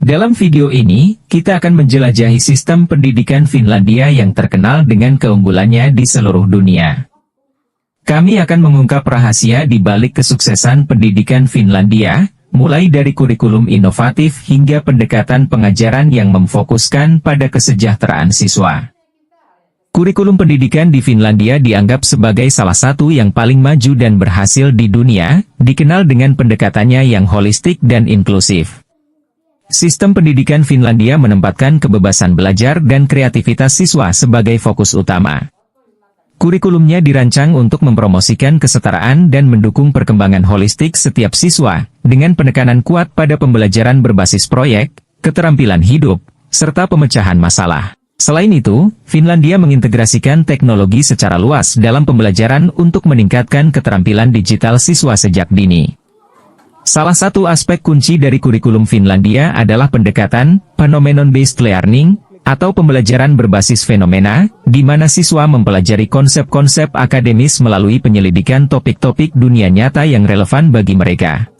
Dalam video ini, kita akan menjelajahi sistem pendidikan Finlandia yang terkenal dengan keunggulannya di seluruh dunia. Kami akan mengungkap rahasia di balik kesuksesan pendidikan Finlandia, mulai dari kurikulum inovatif hingga pendekatan pengajaran yang memfokuskan pada kesejahteraan siswa. Kurikulum pendidikan di Finlandia dianggap sebagai salah satu yang paling maju dan berhasil di dunia, dikenal dengan pendekatannya yang holistik dan inklusif. Sistem pendidikan Finlandia menempatkan kebebasan belajar dan kreativitas siswa sebagai fokus utama. Kurikulumnya dirancang untuk mempromosikan kesetaraan dan mendukung perkembangan holistik setiap siswa, dengan penekanan kuat pada pembelajaran berbasis proyek, keterampilan hidup, serta pemecahan masalah. Selain itu, Finlandia mengintegrasikan teknologi secara luas dalam pembelajaran untuk meningkatkan keterampilan digital siswa sejak dini. Salah satu aspek kunci dari kurikulum Finlandia adalah pendekatan phenomenon-based learning, atau pembelajaran berbasis fenomena, di mana siswa mempelajari konsep-konsep akademis melalui penyelidikan topik-topik dunia nyata yang relevan bagi mereka.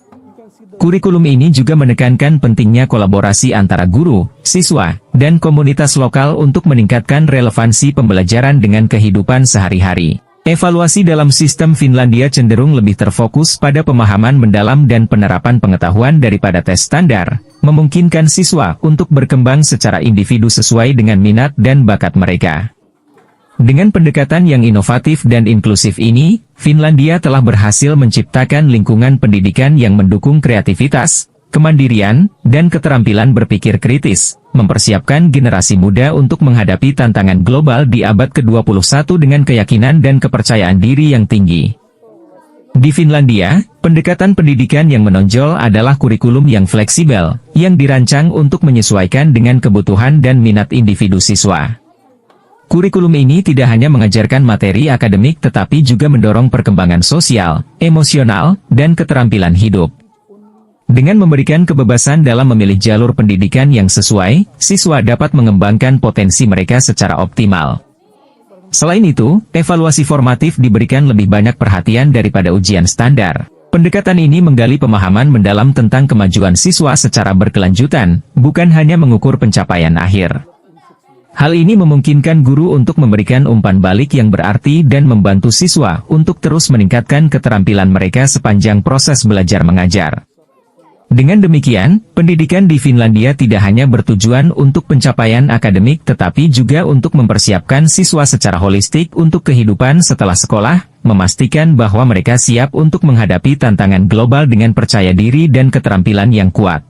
Kurikulum ini juga menekankan pentingnya kolaborasi antara guru, siswa, dan komunitas lokal untuk meningkatkan relevansi pembelajaran dengan kehidupan sehari-hari. Evaluasi dalam sistem Finlandia cenderung lebih terfokus pada pemahaman mendalam dan penerapan pengetahuan daripada tes standar, memungkinkan siswa untuk berkembang secara individu sesuai dengan minat dan bakat mereka. Dengan pendekatan yang inovatif dan inklusif ini, Finlandia telah berhasil menciptakan lingkungan pendidikan yang mendukung kreativitas, kemandirian, dan keterampilan berpikir kritis, mempersiapkan generasi muda untuk menghadapi tantangan global di abad ke-21 dengan keyakinan dan kepercayaan diri yang tinggi. Di Finlandia, pendekatan pendidikan yang menonjol adalah kurikulum yang fleksibel, yang dirancang untuk menyesuaikan dengan kebutuhan dan minat individu siswa. Kurikulum ini tidak hanya mengajarkan materi akademik tetapi juga mendorong perkembangan sosial, emosional, dan keterampilan hidup. Dengan memberikan kebebasan dalam memilih jalur pendidikan yang sesuai, siswa dapat mengembangkan potensi mereka secara optimal. Selain itu, evaluasi formatif diberikan lebih banyak perhatian daripada ujian standar. Pendekatan ini menggali pemahaman mendalam tentang kemajuan siswa secara berkelanjutan, bukan hanya mengukur pencapaian akhir. Hal ini memungkinkan guru untuk memberikan umpan balik yang berarti dan membantu siswa untuk terus meningkatkan keterampilan mereka sepanjang proses belajar mengajar. Dengan demikian, pendidikan di Finlandia tidak hanya bertujuan untuk pencapaian akademik tetapi juga untuk mempersiapkan siswa secara holistik untuk kehidupan setelah sekolah, memastikan bahwa mereka siap untuk menghadapi tantangan global dengan percaya diri dan keterampilan yang kuat.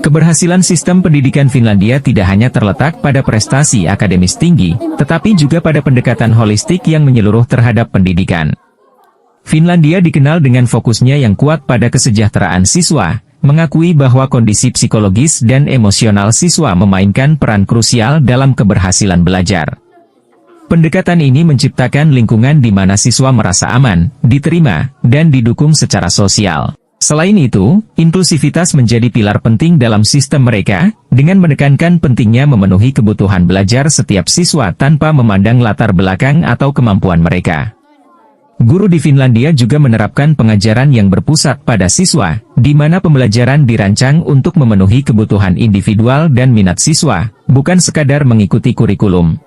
Keberhasilan sistem pendidikan Finlandia tidak hanya terletak pada prestasi akademis tinggi, tetapi juga pada pendekatan holistik yang menyeluruh terhadap pendidikan. Finlandia dikenal dengan fokusnya yang kuat pada kesejahteraan siswa, mengakui bahwa kondisi psikologis dan emosional siswa memainkan peran krusial dalam keberhasilan belajar. Pendekatan ini menciptakan lingkungan di mana siswa merasa aman, diterima, dan didukung secara sosial. Selain itu, inklusivitas menjadi pilar penting dalam sistem mereka, dengan menekankan pentingnya memenuhi kebutuhan belajar setiap siswa tanpa memandang latar belakang atau kemampuan mereka. Guru di Finlandia juga menerapkan pengajaran yang berpusat pada siswa, di mana pembelajaran dirancang untuk memenuhi kebutuhan individual dan minat siswa, bukan sekadar mengikuti kurikulum.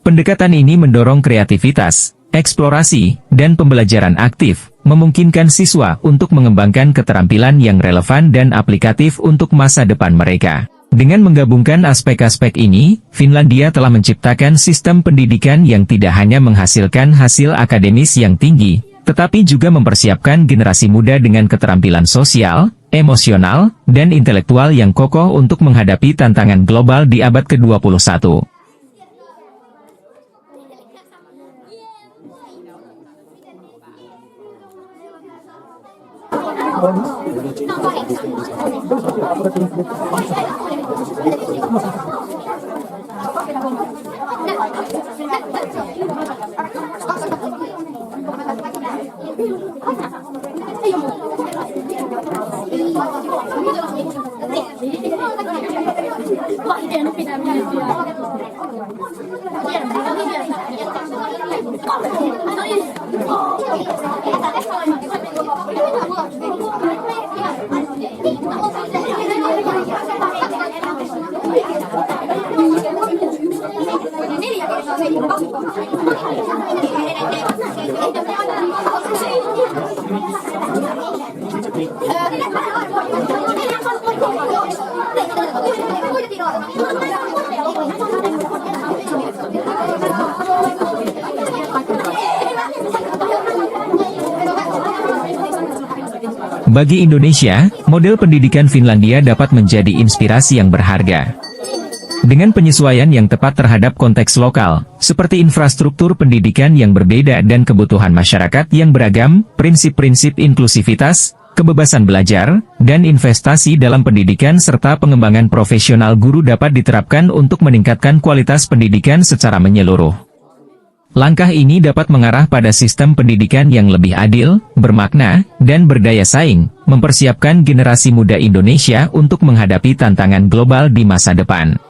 Pendekatan ini mendorong kreativitas, eksplorasi, dan pembelajaran aktif, memungkinkan siswa untuk mengembangkan keterampilan yang relevan dan aplikatif untuk masa depan mereka. Dengan menggabungkan aspek-aspek ini, Finlandia telah menciptakan sistem pendidikan yang tidak hanya menghasilkan hasil akademis yang tinggi, tetapi juga mempersiapkan generasi muda dengan keterampilan sosial, emosional, dan intelektual yang kokoh untuk menghadapi tantangan global di abad ke-21. Bagi Indonesia, model pendidikan Finlandia dapat menjadi inspirasi yang berharga. Dengan penyesuaian yang tepat terhadap konteks lokal, seperti infrastruktur pendidikan yang berbeda dan kebutuhan masyarakat yang beragam, prinsip-prinsip inklusivitas, kebebasan belajar, dan investasi dalam pendidikan serta pengembangan profesional guru dapat diterapkan untuk meningkatkan kualitas pendidikan secara menyeluruh. Langkah ini dapat mengarah pada sistem pendidikan yang lebih adil, bermakna, dan berdaya saing, mempersiapkan generasi muda Indonesia untuk menghadapi tantangan global di masa depan.